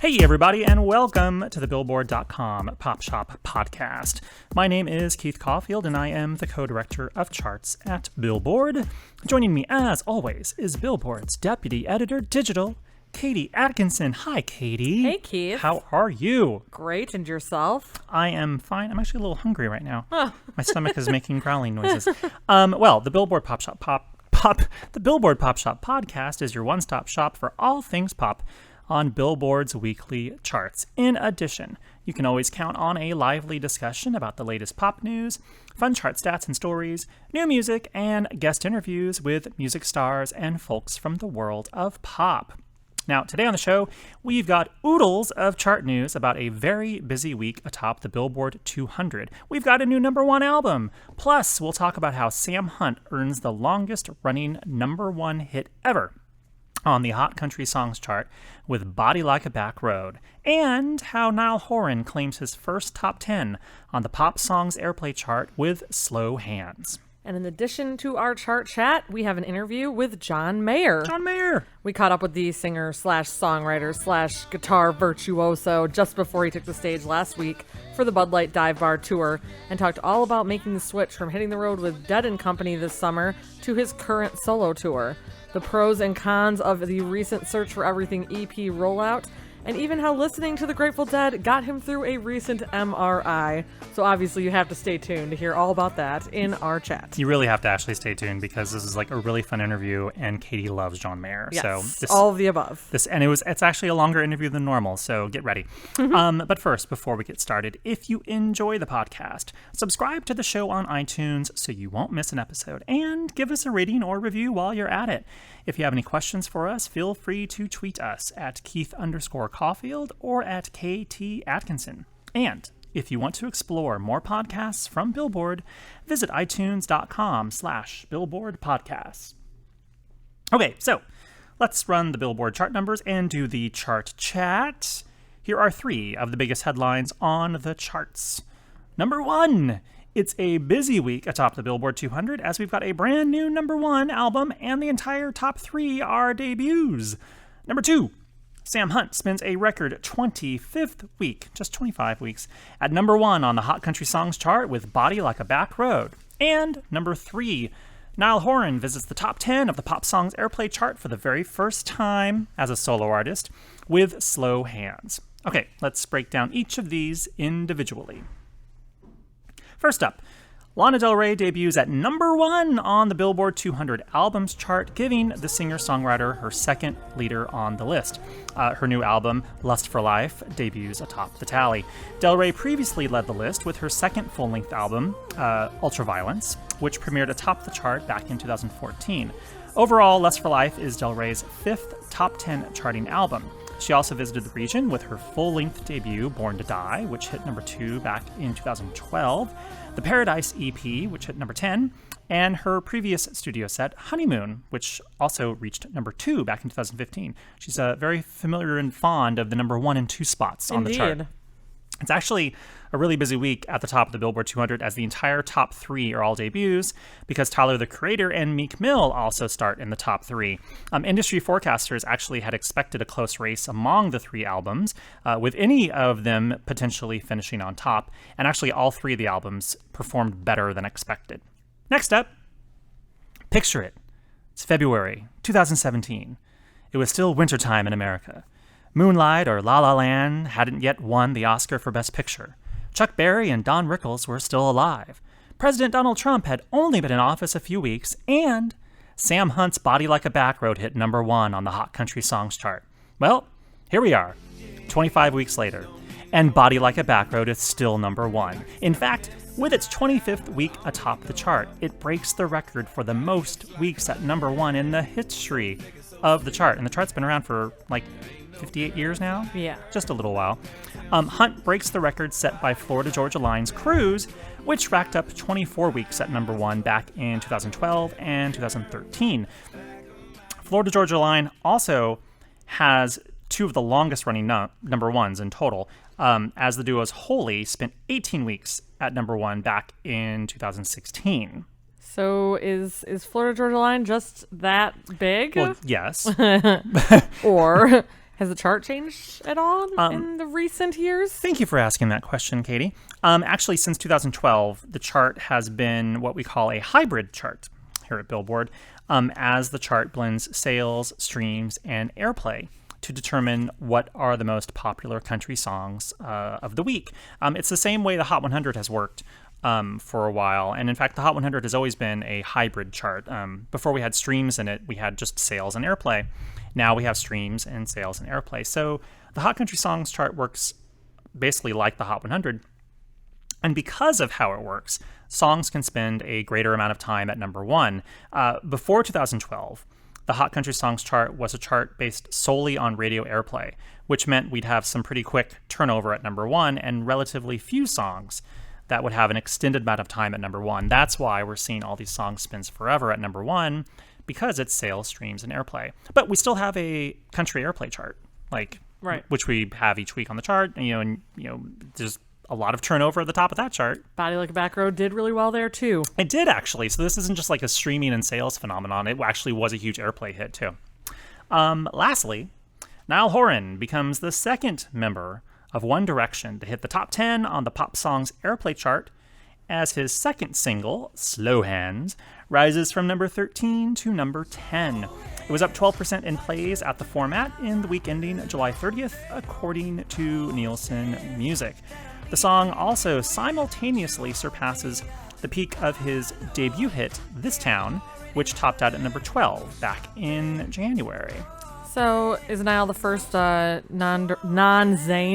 Hey everybody, and welcome to the Billboard.com Pop Shop podcast. My name is Keith Caulfield, and I am the co-director of charts at Billboard. Joining me, as always, is Billboard's Deputy Editor Digital, Katie Atkinson. Hi, Katie. Hey, Keith. How are you? Great, and yourself? I am fine. I'm actually a little hungry right now. My stomach is making growling noises. The Billboard Pop Shop the Billboard Pop Shop podcast is your one-stop shop for all things pop on Billboard's weekly charts. In addition, you can always count on a lively discussion about the latest pop news, fun chart stats and stories, new music, and guest interviews with music stars and folks from the world of pop. Now, today on the show, we've got oodles of chart news about a very busy week atop the Billboard 200. We've got a new #1 album. Plus, we'll talk about how Sam Hunt earns the longest-running #1 hit ever on the Hot Country Songs chart with Body Like a Back Road, and how Niall Horan claims his first top 10 on the Pop Songs Airplay chart with Slow Hands. And in addition to our chart chat, we have an interview with John Mayer. John Mayer! We caught up with the singer/songwriter/guitar virtuoso just before he took the stage last week for the Bud Light Dive Bar Tour, and talked all about making the switch from hitting the road with Dead & Company this summer to his current solo tour, the pros and cons of the recent Search for Everything EP rollout, and even how listening to the Grateful Dead got him through a recent MRI. So obviously you have to stay tuned to hear all about that in our chat. You really have to actually stay tuned, because this is like a really fun interview, and Katie loves John Mayer. Yes, so all of the above. It's actually a longer interview than normal, so get ready. But first, before we get started, if you enjoy the podcast, subscribe to the show on iTunes so you won't miss an episode, and give us a rating or review while you're at it. If you have any questions for us, feel free to tweet us at Keith_Caulfield or at KT Atkinson. And if you want to explore more podcasts from Billboard, visit itunes.com/Billboard Podcasts. Okay, so let's run the Billboard chart numbers and do the chart chat. Here are 3 of the biggest headlines on the charts. #1. It's a busy week atop the Billboard 200, as we've got a brand new #1 album, and the entire top 3 are debuts. #2. Sam Hunt spends a record 25th week, just 25 weeks, at #1 on the Hot Country Songs chart with Body Like a Back Road. And #3. Niall Horan visits the top 10 of the Pop Songs Airplay chart for the very first time as a solo artist with Slow Hands. Okay, let's break down each of these individually. First up, Lana Del Rey debuts at #1 on the Billboard 200 Albums chart, giving the singer-songwriter her second leader on the list. Her new album, Lust for Life, debuts atop the tally. Del Rey previously led the list with her second full-length album, Ultraviolence, which premiered atop the chart back in 2014. Overall, Lust for Life is Del Rey's 5th top 10 charting album. She also visited the region with her full-length debut, Born to Die, which hit #2 back in 2012, the Paradise EP, which hit #10, and her previous studio set, Honeymoon, which also reached #2 back in 2015. She's very familiar and fond of the #1 and 2 spots on the chart. It's actually a really busy week at the top of the Billboard 200, as the entire top 3 are all debuts, because Tyler, the Creator, and Meek Mill also start in the top 3. Industry forecasters actually had expected a close race among the 3 albums, with any of them potentially finishing on top, and actually all 3 of the albums performed better than expected. Next up, picture it. It's February 2017. It was still wintertime in America. Moonlight or La La Land hadn't yet won the Oscar for Best Picture. Chuck Berry and Don Rickles were still alive. President Donald Trump had only been in office a few weeks, and Sam Hunt's Body Like a Back Road hit #1 on the Hot Country Songs chart. Well, here we are, 25 weeks later, and Body Like a Back Road is still #1. In fact, with its 25th week atop the chart, it breaks the record for the most weeks at #1 in the history of the chart. And the chart's been around for like 58 years now? Yeah. Just a little while. Hunt breaks the record set by Florida Georgia Line's Cruise, which racked up 24 weeks at #1 back in 2012 and 2013. Florida Georgia Line also has 2 of the longest running #1s in total, as the duo's Holy spent 18 weeks at #1 back in 2016. So is Florida Georgia Line just that big? Well, yes. Or Has the chart changed at all in the recent years? Thank you for asking that question, Katie. Actually, since 2012, the chart has been what we call a hybrid chart here at Billboard, as the chart blends sales, streams, and airplay to determine what are the most popular country songs of the week. It's the same way the Hot 100 has worked for a while. And in fact, the Hot 100 has always been a hybrid chart. Before we had streams in it, we had just sales and airplay. Now we have streams and sales and airplay. So the Hot Country Songs chart works basically like the Hot 100. And because of how it works, songs can spend a greater amount of time at number one. Before 2012, the Hot Country Songs chart was a chart based solely on radio airplay, which meant we'd have some pretty quick turnover at number one and relatively few songs that would have an extended amount of time at number one. That's why we're seeing all these songs spins forever at number one, because it's sales, streams, and airplay. But we still have a country airplay chart, Right. which we have each week on the chart. And there's a lot of turnover at the top of that chart. Body Like a Back Road did really well there, too. It did, actually. So this isn't just like a streaming and sales phenomenon. It actually was a huge airplay hit, too. Lastly, Niall Horan becomes the second member of One Direction to hit the top 10 on the Pop Songs airplay chart, as his second single, Slow Hands, rises from number 13 to number 10. It was up 12% in plays at the format in the week ending July 30th, according to Nielsen Music. The song also simultaneously surpasses the peak of his debut hit, This Town, which topped out at number 12 back in January. So, is Niall the first non-Zayn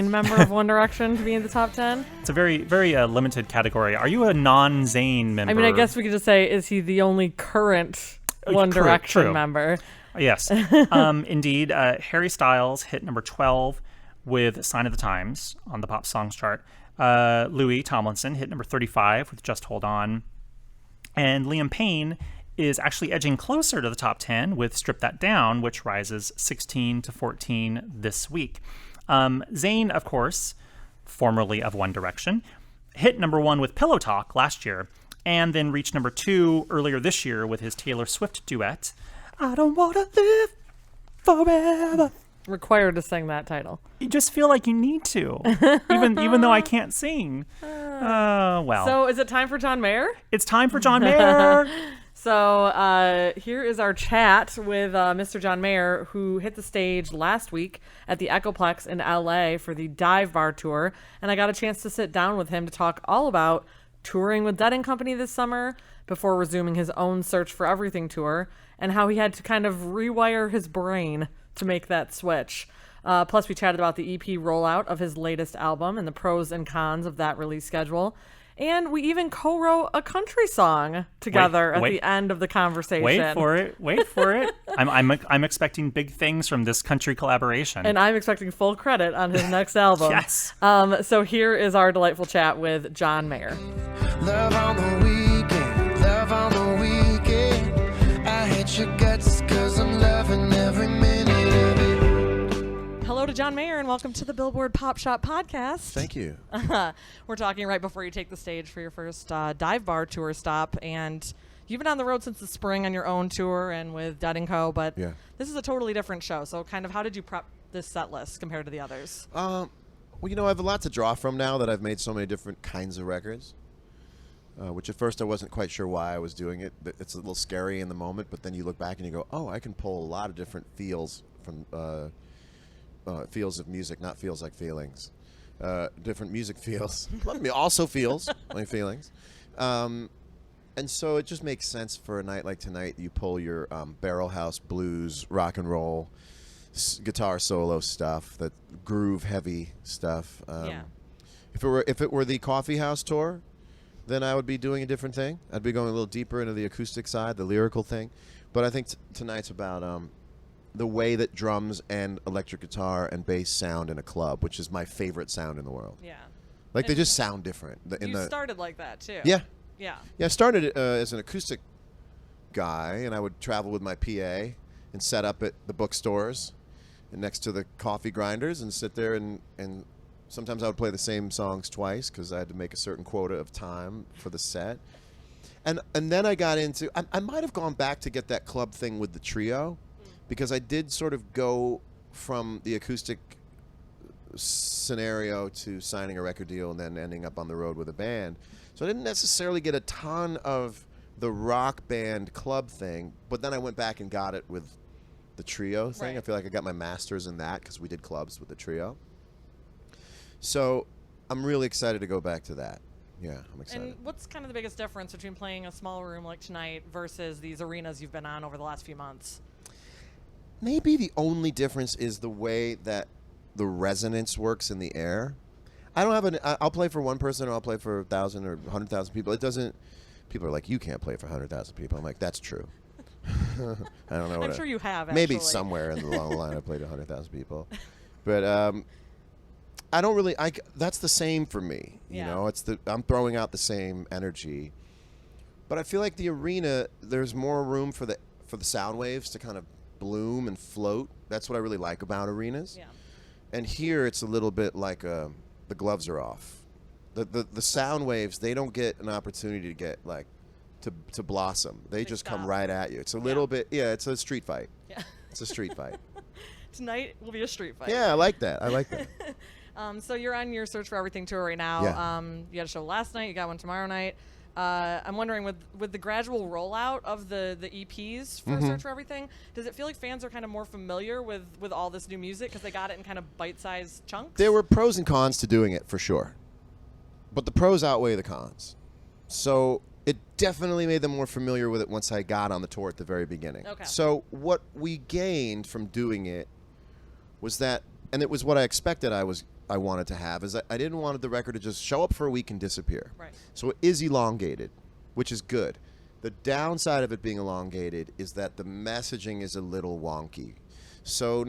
member of One Direction to be in the top 10? It's a very, very limited category. Are you a non-Zayn member? I mean, I guess we could just say, is he the only current One Direction true. member? Yes. Indeed. Harry Styles hit number 12 with Sign of the Times on the Pop Songs chart. Louis Tomlinson hit number 35 with Just Hold On. And Liam Payne is actually edging closer to the top 10 with Strip That Down, which rises 16 to 14 this week. Zayn, of course, formerly of One Direction, hit number one with Pillow Talk last year, and then reached number 2 earlier this year with his Taylor Swift duet, I Don't Wanna Live Forever. Required to sing that title. You just feel like you need to, even though I can't sing. Well. So is it time for John Mayer? It's time for John Mayer. So here is our chat with Mr. John Mayer, who hit the stage last week at the Echoplex in LA for the Dive Bar tour. And I got a chance to sit down with him to talk all about touring with Dead & Company this summer before resuming his own Search for Everything tour, and how he had to kind of rewire his brain to make that switch. Plus, we chatted about the EP rollout of his latest album and the pros and cons of that release schedule. And we even co-wrote a country song together at the end of the conversation. Wait for it. I'm expecting big things from this country collaboration. And I'm expecting full credit on his next album. Yes. So here is our delightful chat with John Mayer. Love on the weekend, love on the weekend. I hate your guts 'cause I'm loving every minute of it. Hello to John Mayer and welcome to the Billboard Pop Shop Podcast. Thank you. We're talking right before you take the stage for your first Dive Bar tour stop, and you've been on the road since the spring on your own tour and with Dead & Co., but Yeah. this is a totally different show. So kind of how did you prep this set list compared to the others? Well, I have a lot to draw from now that I've made so many different kinds of records, which at first I wasn't quite sure why I was doing it. It's a little scary in the moment, but then you look back and you go, oh, I can pull a lot of different feels from feels of music, not feels like feelings. Different music feels. Also feels like feelings. And so it just makes sense for a night like tonight. You pull your barrel house blues, rock and roll, guitar solo stuff, that groove heavy stuff. Yeah. If it were the Coffee House tour, then I would be doing a different thing. I'd be going a little deeper into the acoustic side, the lyrical thing. But I think tonight's about the way that drums and electric guitar and bass sound in a club, which is my favorite sound in the world. Yeah. Like, they just sound different. You started like that, too. Yeah. Yeah. Yeah, I started as an acoustic guy, and I would travel with my PA and set up at the bookstores and next to the coffee grinders and sit there, and sometimes I would play the same songs twice because I had to make a certain quota of time for the set. And then I got into, I might have gone back to get that club thing with the trio, because I did sort of go from the acoustic scenario to signing a record deal and then ending up on the road with a band. So I didn't necessarily get a ton of the rock band club thing, but then I went back and got it with the trio thing. Right. I feel like I got my master's in that because we did clubs with the trio. So I'm really excited to go back to that. Yeah, I'm excited. And what's kind of the biggest difference between playing a small room like tonight versus these arenas you've been on over the last few months? Maybe the only difference is the way that the resonance works in the air. I don't have I'll play for one person or I'll play for 1,000 or 100,000 people. It doesn't. People are like, you can't play for 100,000 people. I'm like, that's true. I don't know. I'm sure you have. Maybe actually. somewhere in the long line I played 100,000 people, but I don't really. That's the same for me. You Yeah. know, I'm throwing out the same energy, but I feel like the arena, there's more room for the sound waves to kind of bloom and float. That's what I really like about arenas. Yeah. And here it's a little bit like the gloves are off. The sound waves, they don't get an opportunity to get like to blossom. They just come stop. right at you. It's a little bit, it's a street fight. Yeah. It's a street fight. Tonight will be a street fight. Yeah, I like that. I like that. So you're on your Search for Everything tour right now. Yeah. You had a show last night. You got one tomorrow night. I'm wondering, with the gradual rollout of the EPs for Mm-hmm. Search for Everything, does it feel like fans are kind of more familiar with all this new music because they got it in kind of bite-sized chunks? There were pros and cons to doing it for sure, but the pros outweigh the cons. So it definitely made them more familiar with it once I got on the tour at the very beginning. Okay. So what we gained from doing it was that, and it was what I expected I wanted to have, is that I didn't want the record to just show up for a week and disappear. Right. So it is elongated, which is good. The downside of it being elongated is that the messaging is a little wonky. So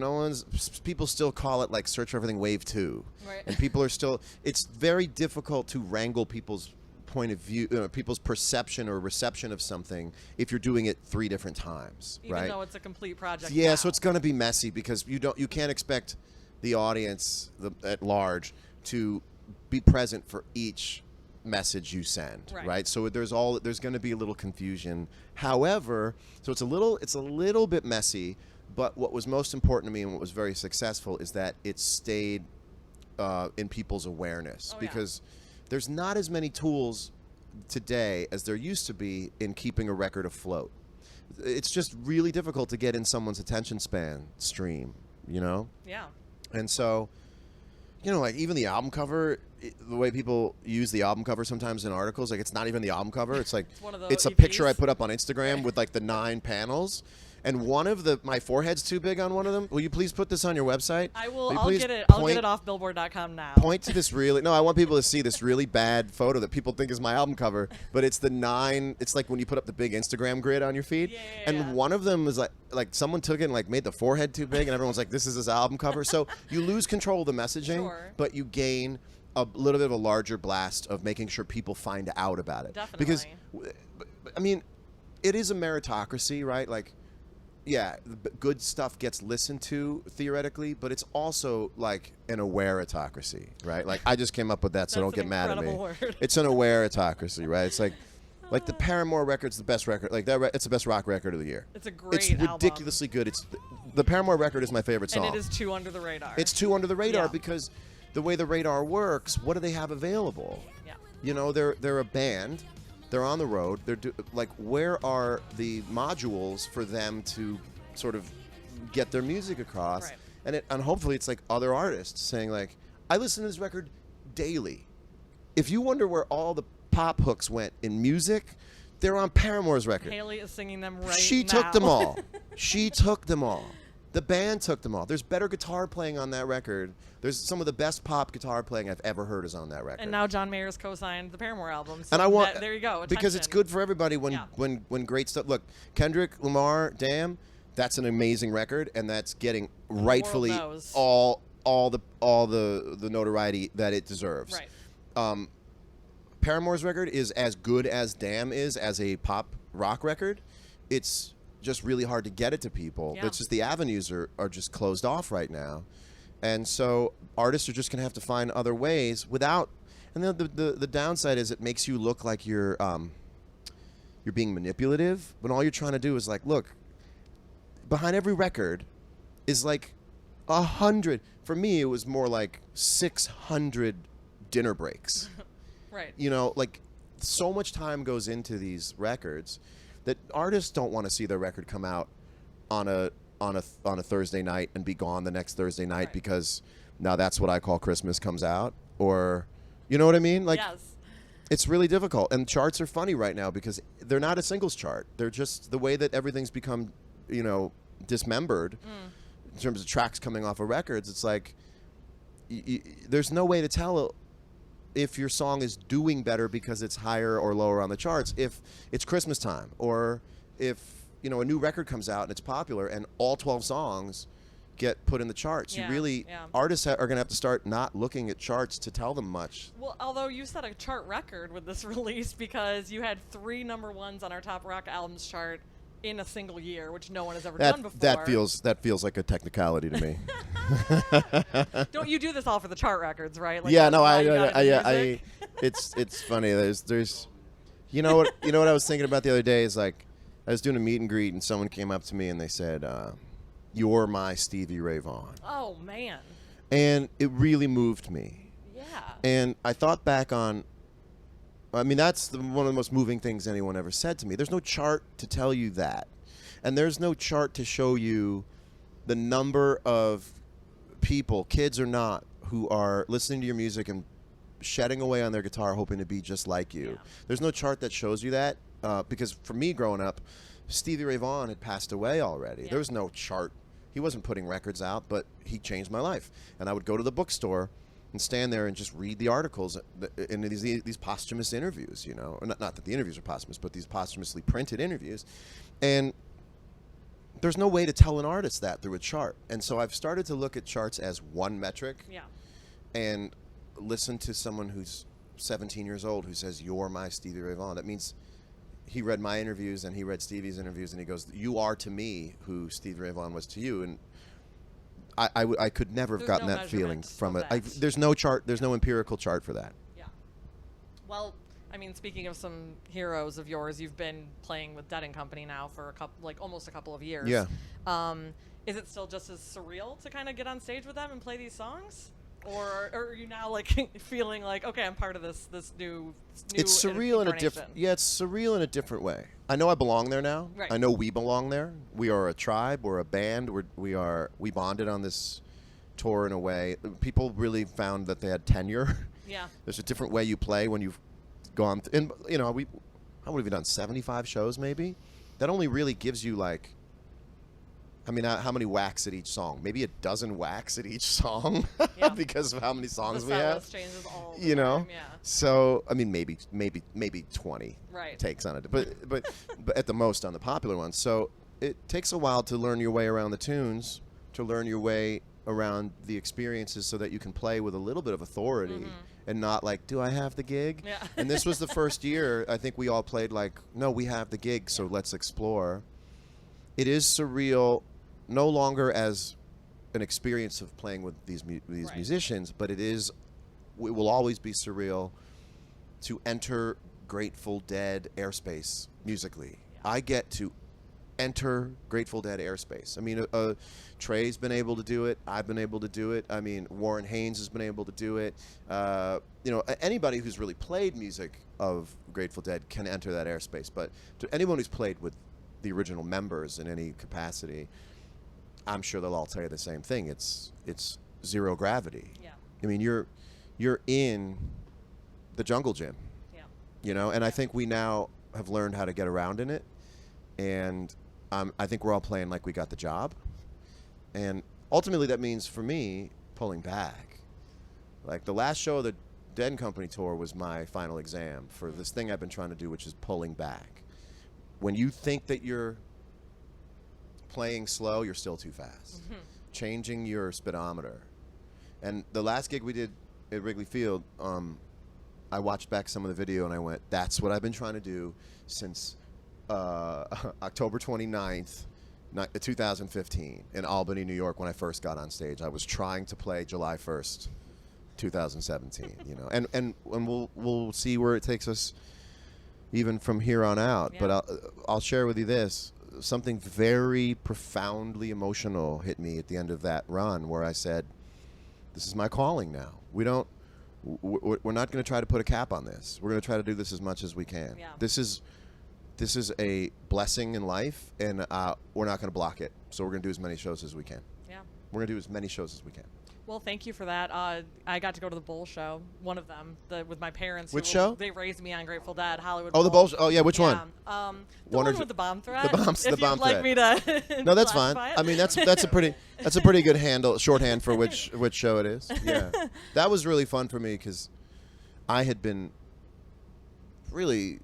people still call it like Search for Everything Wave 2. Right. And people are still, it's very difficult to wrangle people's point of view, people's perception or reception of something if you're doing it 3 different times, Even right? though it's a complete project. Yeah, now. so it's going to be messy because you can't expect the audience at large to be present for each message you send, right? So there's going to be a little confusion. However, so it's a little bit messy, but what was most important to me and what was very successful is that it stayed in people's awareness because there's not as many tools today as there used to be in keeping a record afloat. It's just really difficult to get in someone's attention span stream, you know? Yeah. And so, like even the album cover, the way people use the album cover sometimes in articles, like it's not even the album cover. It's like It's one of the it's a EPs. picture I put up on Instagram with like the 9 panels. And one of my forehead's too big on one of them. Will you please put this on your website? I will. Will you I'll please get it. I'll point- get it off Billboard.com now. Point to this no, I want people to see this really bad photo that people think is my album cover, but it's the 9, it's like when you put up the big Instagram grid on your feed. Yeah. And one of them is like someone took it and like made the forehead too big and everyone's like, this is his album cover. So you lose control of the messaging, Sure. but you gain a little bit of a larger blast of making sure people find out about it. Definitely. Because, I mean, it is a meritocracy, right? Like, yeah, the good stuff gets listened to theoretically, but it's also like an awareitocracy, right? Like I just came up with that, so That's don't get an mad at me. incredible word. It's an awareitocracy, right? It's like the Paramore record's the best record, like that. It's the best rock record of the year. It's a great It's album. ridiculously good. It's the Paramore record is my favorite song. And it is too under the radar. It's too under the radar Yeah. because the way the radar works, what do they have available? Yeah. You know, they're a band. They're on the road. Like, where are the modules for them to sort of get their music across? Right. And hopefully it's like other artists saying like, I listen to this record daily. If you wonder where all the pop hooks went in music, they're on Paramore's record. Haley is singing them right She now. took them all. She took them all. The band took them all. There's better guitar playing on that record. There's some of the best pop guitar playing I've ever heard is on that record. And now John Mayer's co-signed the Paramore album. So And I want there you go. because it's attention. good for everybody when Yeah. when great stuff. Look, Kendrick Lamar, Damn, that's an amazing record, and that's getting rightfully knows. all the notoriety that it deserves. Right. Paramore's record is as good as Damn is as a pop rock record. It's just really hard to get it to people. Yeah. It's just the avenues are just closed off right now. And so artists are just going to have to find other ways without. And the downside is it makes you look like you're being manipulative when all you're trying to do is like, look, behind every record is like 100. For me, it was more like 600 dinner breaks. Right. You know, like so much time goes into these records that artists don't want to see their record come out on a Thursday night and be gone the next Thursday night Right. because now that's what I call Christmas comes out, or you know what I mean? Like Yes. it's really difficult, and charts are funny right now because they're not a singles chart. They're just the way that everything's become, you know, dismembered in terms of tracks coming off of records. It's like there's no way to tell if your song is doing better because it's higher or lower on the charts if it's Christmas time, or if, you know, a new record comes out and it's popular and all 12 songs get put in the charts. Yeah, You really yeah. artists are going to have to start not looking at charts to tell them much. Well, although you set a chart record with this release because you had 3 number ones on our top rock albums chart in a single year, which no one has ever done before. That feels like a technicality to me. Don't you do this all for the chart records, right? Like, Yeah, that's no, why you gotta do I music? it's funny. There's you know what I was thinking about the other day is like I was doing a meet and greet and someone came up to me and they said, "You're my Stevie Ray Vaughan," Oh man. and it really moved me. Yeah. And I thought back on, I mean, that's one of the most moving things anyone ever said to me. There's no chart to tell you that. And there's no chart to show you the number of people, kids or not, who are listening to your music and shedding away on their guitar hoping to be just like you. Yeah. There's no chart that shows you that because for me growing up, Stevie Ray Vaughan had passed away already. Yeah. There was no chart. He wasn't putting records out, but he changed my life. And I would go to the bookstore and stand there and just read the articles in these posthumous interviews, you know. Not that the interviews are posthumous, but these posthumously printed interviews. And there's no way to tell an artist that through a chart. And so I've started to look at charts as one metric Yeah. and listen to someone who's 17 years old who says, "You're my Stevie Ray Vaughan." That means he read my interviews and he read Stevie's interviews and he goes, "You are to me who Stevie Ray Vaughan was to you." And I could never have There's gotten no that feeling measurement from of it. that. There's no chart. There's no empirical chart for that. Yeah. Well, I mean, speaking of some heroes of yours, you've been playing with Dead and Company now for almost a couple of years. Yeah. Is it still just as surreal to kind of get on stage with them and play these songs? Or are you now like feeling like, okay, I'm part of this new It's surreal in a different. incarnation? Yeah, it's surreal in a different way. I know I belong there now. Right. I know we belong there. We are a tribe. We're a band. We bonded on this tour in a way. People really found that they had tenure. Yeah. There's a different way you play when you've gone. And you know, how would we done 75 shows maybe? That only really gives you like. I mean, how many whacks at each song? Maybe a dozen whacks at each song Yeah. because of how many songs The we set have. list changes all the You know, time, yeah. so I mean, maybe 20 Right. takes on it, but at the most on the popular ones. So it takes a while to learn your way around the tunes, to learn your way around the experiences, so that you can play with a little bit of authority and not like, do I have the gig? Yeah. And this was the first year I think we all played like, no, we have the gig, so let's explore. It is surreal, no longer as an experience of playing with these Right. musicians, but it will always be surreal to enter Grateful Dead airspace musically. Yeah. I get to enter Grateful Dead airspace. I mean, Trey's been able to do it. I've been able to do it. I mean, Warren Haynes has been able to do it. You know, anybody who's really played music of Grateful Dead can enter that airspace. But to anyone who's played with the original members in any capacity, I'm sure they'll all tell you the same thing. It's zero gravity. Yeah. I mean, you're in the jungle gym, Yeah. you know, and I think we now have learned how to get around in it, and I think we're all playing like we got the job, and ultimately that means for me pulling back. Like the last show of the Dead and Company tour was my final exam for this thing I've been trying to do, which is pulling back. When you think that you're playing slow, you're still too fast. Changing your speedometer. And the last gig we did at Wrigley Field, I watched back some of the video and I went, that's what I've been trying to do since October 29th, 2015 in Albany, New York, when I first got on stage. I was trying to play July 1st, 2017, you know. And we'll see where it takes us even from here on out. Yeah. But I'll share with you this. something very profoundly emotional hit me at the end of that run, where I said, "This is my calling now. We're not going to try to put a cap on this. We're going to try to do this as much as we can. Yeah. This is a blessing in life, and we're not going to block it. So we're going to do as many shows as we can. Yeah. We're going to do as many shows as we can." Well, thank you for that. I got to go to the Bull show, one of them, with my parents. Which show? They raised me on Grateful Dead, Hollywood. Oh, the Bull show. Oh, yeah. Which one? The One one or with the bomb threat. The bomb if the bomb you'd like threat. me to. No, that's fine. classify it. I mean, that's a pretty good shorthand for which show it is. Yeah, that was really fun for me because I had been really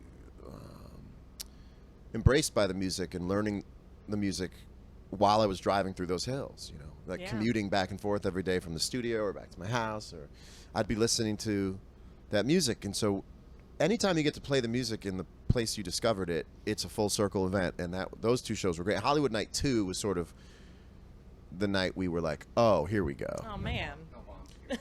embraced by the music and learning the music while I was driving through those hills. You know, like Yeah. commuting back and forth every day from the studio or back to my house, or I'd be listening to that music. And so, anytime you get to play the music in the place you discovered it, it's a full circle event. And those two shows were great. Hollywood Night 2 was sort of the night we were like, oh, here we go. Oh man.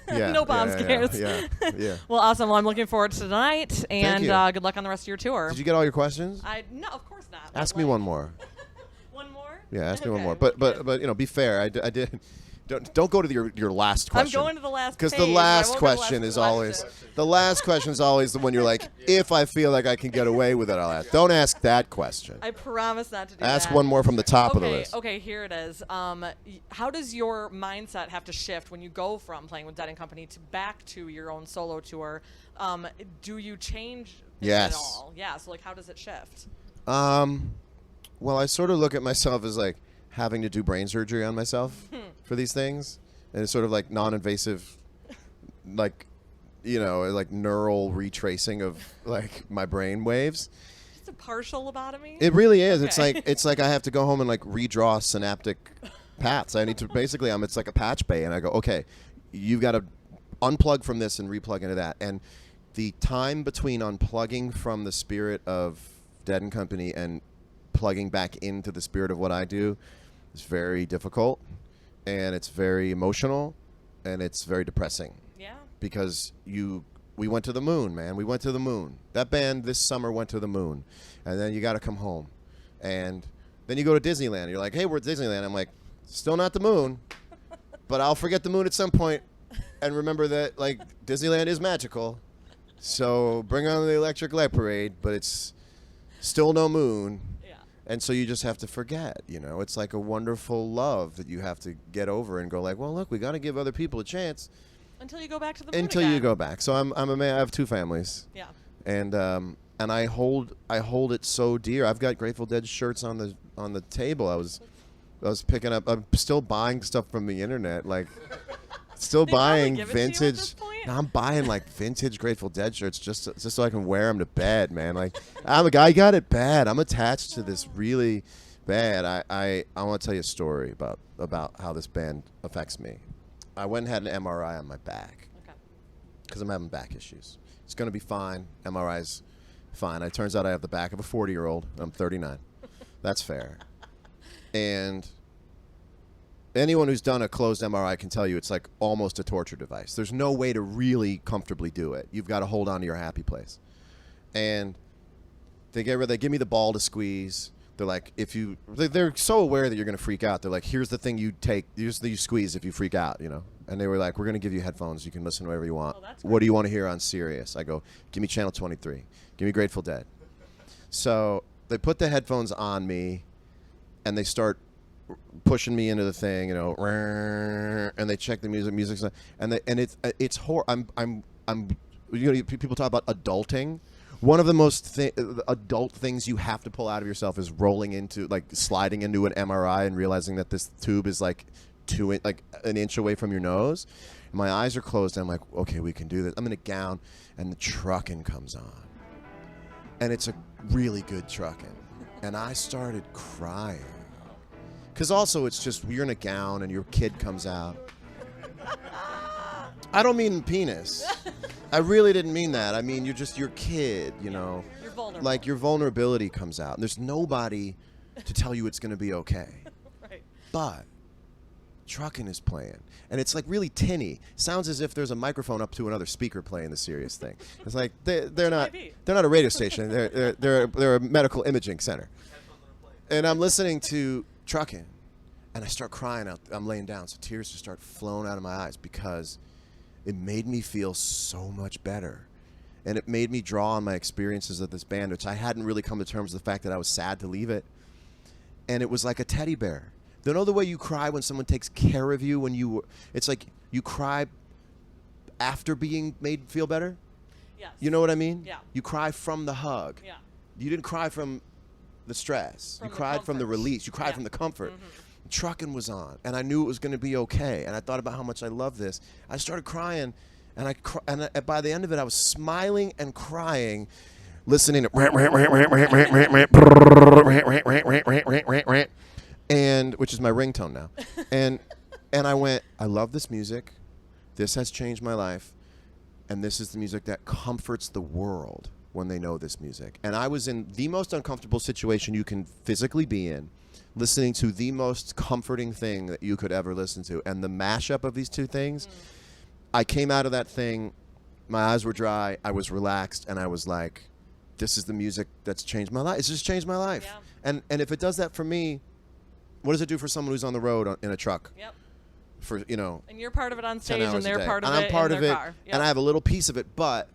Yeah, No bomb yeah, scares. Yeah, yeah. Well, awesome. Well, I'm looking forward to tonight, and you. good luck on the rest of your tour. Did you get all your questions? No, of course not. Ask but, me like, one more. One more? Yeah, ask me one Okay, more. well, But you know, be fair. I did. Don't go to your last question. I'm going to the last Because page. the I last won't go to the question last is always question. the last question is always the one you're like, if I feel like I can get away with it, I'll ask. Don't ask that question. I promise not to do Ask that. one more from the top of the Okay, list. okay, here it is. How does your mindset have to shift when you go from playing with Dead and Company to back to your own solo tour? Do you change it Yes. at all? Yeah, so like how does it shift? Well, I sort of look at myself as like having to do brain surgery on myself for these things, and it's sort of like non-invasive, like, you know, like neural retracing of like my brain waves. It's a partial lobotomy? It really is. Okay. It's like I have to go home and like redraw synaptic paths. I need to basically it's like a patch bay, and I go, okay, you've got to unplug from this and replug into that. And the time between unplugging from the spirit of Dead and Company and plugging back into the spirit of what I do is very difficult, and it's very emotional, and it's very depressing. Yeah. Because we went to the moon, man. We went to the moon. That band this summer went to the moon. And then you got to come home. And then you go to Disneyland. You're like, hey, we're at Disneyland. I'm like, still not the moon. But I'll forget the moon at some point and remember that, like, Disneyland is magical. So bring on the Electric Light Parade, but it's still no moon. Yeah. And so you just have to forget, you know. It's like a wonderful love that you have to get over and go like, well, look, we got to give other people a chance. Until you go back to the moon Until again. you go back. So I'm a man. I have two families, Yeah. and I hold it so dear. I've got Grateful Dead shirts on the table. I was picking up. I'm still buying stuff from the internet, like still They probably buying give it to you at vintage. this point? No, I'm buying like vintage Grateful Dead shirts just so I can wear them to bed, man. Like I'm a guy. I got it bad. I'm attached to this really bad. I want to tell you a story about how this band affects me. I went and had an MRI on my back Okay. because I'm having back issues. It's going to be fine. MRI's fine. It turns out I have the back of a 40-year-old. I'm 39. That's fair. And anyone who's done a closed MRI can tell you it's like almost a torture device. There's no way to really comfortably do it. You've got to hold on to your happy place. And they give me the ball to squeeze. They're like, they're so aware that you're going to freak out. They're like, here's the thing you take, here's the you squeeze if you freak out, you know. And they were like, we're going to give you headphones. You can listen to whatever you want. Oh, that's What do you want to hear on Sirius? I go, give me Channel 23. Give me Grateful Dead. So they put the headphones on me, and they start pushing me into the thing, you know, and they check the music, and it's horrible. I'm you know, people talk about adulting. One of the most adult things you have to pull out of yourself is sliding into an MRI and realizing that this tube is like an inch away from your nose. And my eyes are closed, and I'm like, okay, we can do this. I'm in a gown, and the trucking comes on, and it's a really good trucking, and I started crying. Because also it's just you're in a gown and your kid comes out. I don't mean penis. I really didn't mean that. I mean, you're just your kid, you know. You're vulnerable. Like your vulnerability comes out. And there's nobody to tell you it's going to be okay. Right. But trucking is playing. And it's like really tinny. Sounds as if there's a microphone up to another speaker playing the serious thing. It's like they're not maybe. a radio station. They're a medical imaging center. And I'm listening to Truckin', and I start crying out. I'm laying down, so tears just start flowing out of my eyes because it made me feel so much better. And it made me draw on my experiences of this band, which I hadn't really come to terms with the fact that I was sad to leave it. And it was like a teddy bear. You know the way you cry when someone takes care of you it's like you cry after being made feel better? Yes. You know what I mean? Yeah. You cry from the hug. Yeah. You didn't cry from the stress. From you the cried from the comfort. release. You cried Yeah. from the comfort. Mm-hmm. Truckin' was on, and I knew it was going to be okay. And I thought about how much I love this. I started crying, and by the end of it, I was smiling and crying, listening to and which is my ringtone now, and I went, I love this music. This has changed my life, and this is the music that comforts the world when they know this music. And I was in the most uncomfortable situation you can physically be in, listening to the most comforting thing that you could ever listen to. And the mashup of these two things, I came out of that thing, my eyes were dry, I was relaxed, and I was like, this is the music that's changed my life. It's just changed my life. Yeah. And if it does that for me, what does it do for someone who's on the road in a truck? Yep. For, And you're part of it on 10 stage, hours and they're a day. part of and it I'm part in of their it, car. Yep. and I have a little piece of it, but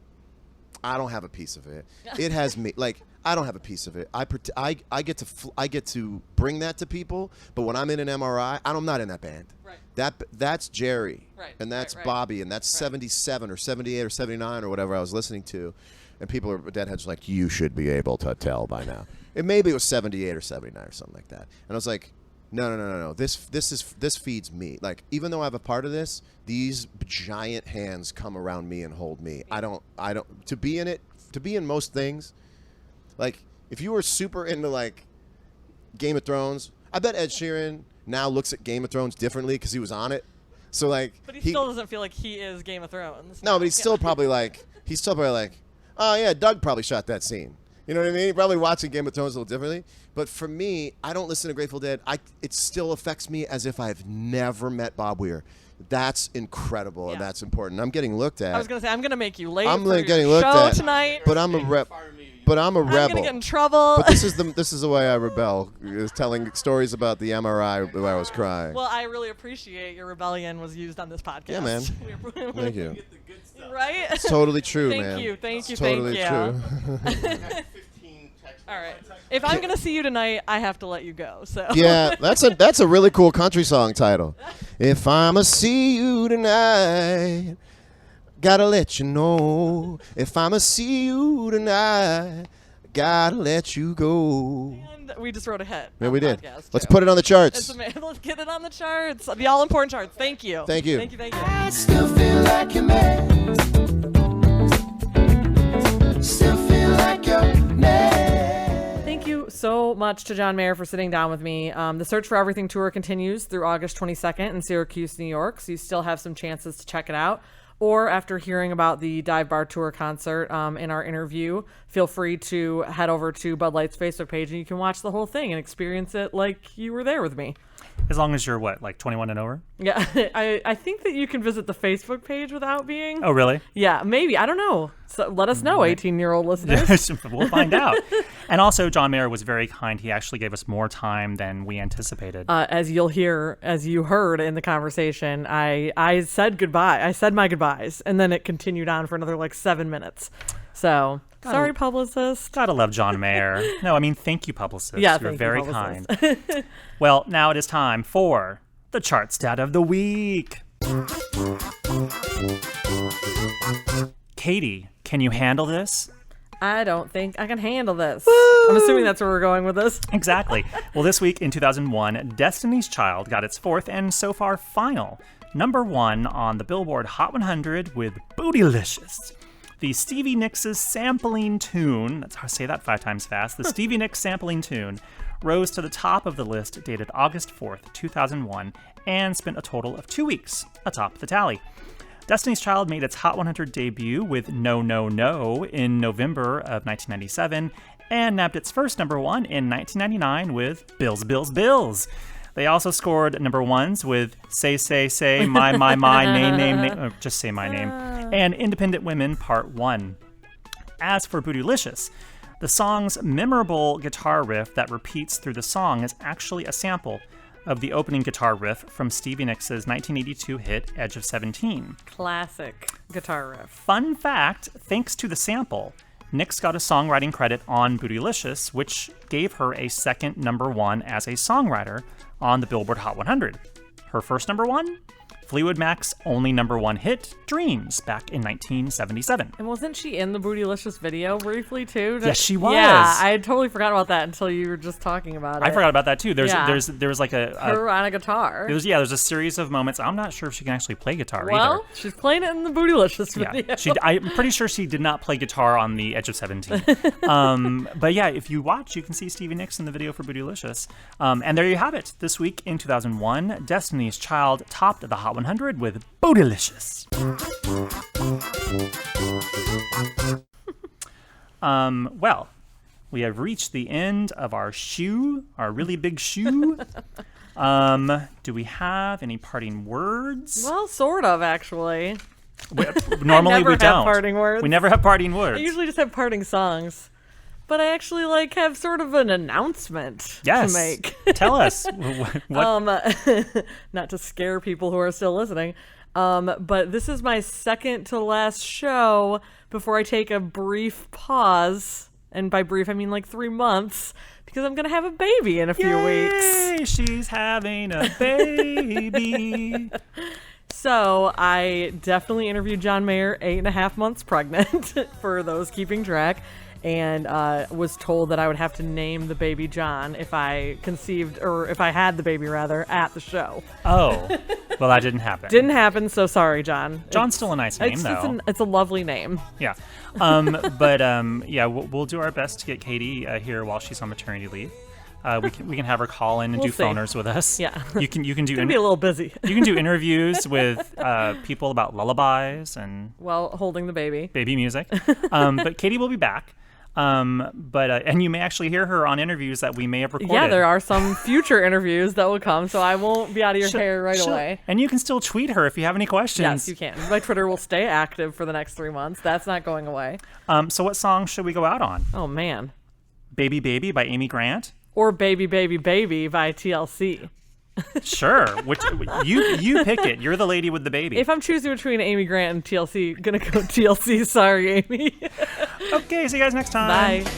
I don't have a piece of it. It has me. Like, I don't have a piece of it. I get to bring that to people, but when I'm in an MRI, I'm not in that band. Right. That's Jerry, Right, and that's right. Bobby, and that's 77 or 78 or 79 or whatever I was listening to, and people are deadheads like, you should be able to tell by now. And maybe it was 78 or 79 or something like that, and I was like, no. This feeds me. Like, even though I have a part of this, these giant hands come around me and hold me. I don't to be in it, to be in most things. Like, if you were super into like Game of Thrones, I bet Ed Sheeran now looks at Game of Thrones differently because he was on it. So like, But he still doesn't feel like he is Game of Thrones. no, but he's still probably like, oh yeah, Doug probably shot that scene. You know what I mean? Probably watching Game of Thrones a little differently. But for me, I don't listen to Grateful Dead. It still affects me as if I've never met Bob Weir. That's incredible, and Yeah. that's important. I'm getting looked at. I was gonna say I'm gonna make you late I'm for like getting your looked show at tonight. But I'm a rep. But I'm a I'm rebel. gonna get in trouble. But this is the way I rebel. Is telling stories about the MRI where I was crying. Well, I really appreciate your rebellion was used on this podcast. Yeah, man. Thank you. Right? It's totally true, Thank man. you, thank you, It's totally thank you. true. All right. If I'm gonna see you tonight, I have to let you go. So. Yeah, that's a really cool country song title. If I'ma see you tonight, gotta let you know. If I'ma see you tonight, gotta let you go. And we just wrote a hit. Yeah, on we the did. podcast, Let's too. put it on the It's charts. amazing. Let's get it on the charts. The all important charts. Thank you. Thank you. Thank you. Thank you. I still feel like you're mad. Still feel like you're mad. Thank you so much to John Mayer for sitting down with me. The Search for Everything tour continues through August 22nd in Syracuse, New York, so you still have some chances to check it out. Or after hearing about the Dive Bar Tour concert in our interview, feel free to head over to Bud Light's Facebook page and you can watch the whole thing and experience it like you were there with me. As long as you're, what, like 21 and over? Yeah, I think that you can visit the Facebook page without being. Oh, really? Yeah, maybe. I don't know. So let us know, 18-year-old listeners. We'll find out. And also, John Mayer was very kind. He actually gave us more time than we anticipated. As you heard in the conversation, I said goodbye. I said my goodbyes, and then it continued on for another like 7 minutes. So sorry, publicist. Gotta love John Mayer. No, I mean, thank you, publicist. Yeah, You're thank you, very publicist. kind. Well, now it is time for the chart stat of the week. Katie, can you handle this? I don't think I can handle this. I'm assuming that's where we're going with this. Exactly. Well, this week in 2001, Destiny's Child got its fourth and so far final #1 on the Billboard Hot 100 with Bootylicious. The Stevie Nicks' sampling tune, let's say that 5 times fast, the Stevie Nicks sampling tune rose to the top of the list dated August 4th, 2001, and spent a total of 2 weeks atop the tally. Destiny's Child made its Hot 100 debut with No No No in November of 1997 and nabbed its first #1 in 1999 with Bills, Bills, Bills. They also scored #1s with Say, Say, Say, My, Name, just say my name, and Independent Women Part 1. As for Bootylicious, The song's memorable guitar riff that repeats through the song is actually a sample of the opening guitar riff from Stevie Nicks' 1982 hit Edge of 17. Classic guitar riff. Fun fact, thanks to the sample, Nicks got a songwriting credit on Bootylicious, which gave her a second #1 as a songwriter on the Billboard Hot 100. Her first #1? Fleetwood Mac's only #1 hit, Dreams, back in 1977. And wasn't she in the Bootylicious video briefly too? Yes, she was. Yeah, I had totally forgot about that until you were just talking about it. I forgot about that too. There was like her on a guitar. There's a series of moments. I'm not sure if she can actually play guitar well, either. she's playing it in the Bootylicious video. Yeah, I'm pretty sure she did not play guitar on the Edge of 17. But yeah, if you watch, you can see Stevie Nicks in the video for Bootylicious. And there you have it. This week in 2001, Destiny's Child topped the Hot 100 with Bootylicious. Well, we have reached the end of our really big shoe. Do we have any parting words? Well, sort of, actually. Normally we have don't. parting words. We never have parting words. I usually just have parting songs. But I actually have sort of an announcement to make. Tell us. What? Not to scare people who are still listening. But this is my second to last show before I take a brief pause. And by brief, I mean 3 months. Because I'm going to have a baby in a few weeks. She's having a baby. So I definitely interviewed John Mayer 8.5 months pregnant for those keeping track. And was told that I would have to name the baby John if I conceived, or if I had the baby rather, at the show. Oh, well, that didn't happen. Didn't happen, so sorry, John. John's still a nice name, though. It's a lovely name. Yeah. We'll do our best to get Katie here while she's on maternity leave. We can have her call in and do phoners with us. Yeah. You can do. It's gonna be a little busy. You can do interviews with people about lullabies and holding the baby music. But Katie will be back. And you may actually hear her on interviews that we may have recorded. Yeah, there are some future interviews that will come, so I won't be out of your hair right away. And you can still tweet her if you have any questions. Yes, you can. My Twitter will stay active for the next 3 months. That's not going away. So what song should we go out on? Oh, man. Baby Baby by Amy Grant? Or Baby Baby Baby by TLC. Sure. You pick it. You're the lady with the baby. If I'm choosing between Amy Grant and TLC, gonna go TLC. Sorry, Amy. Okay, see you guys next time. Bye.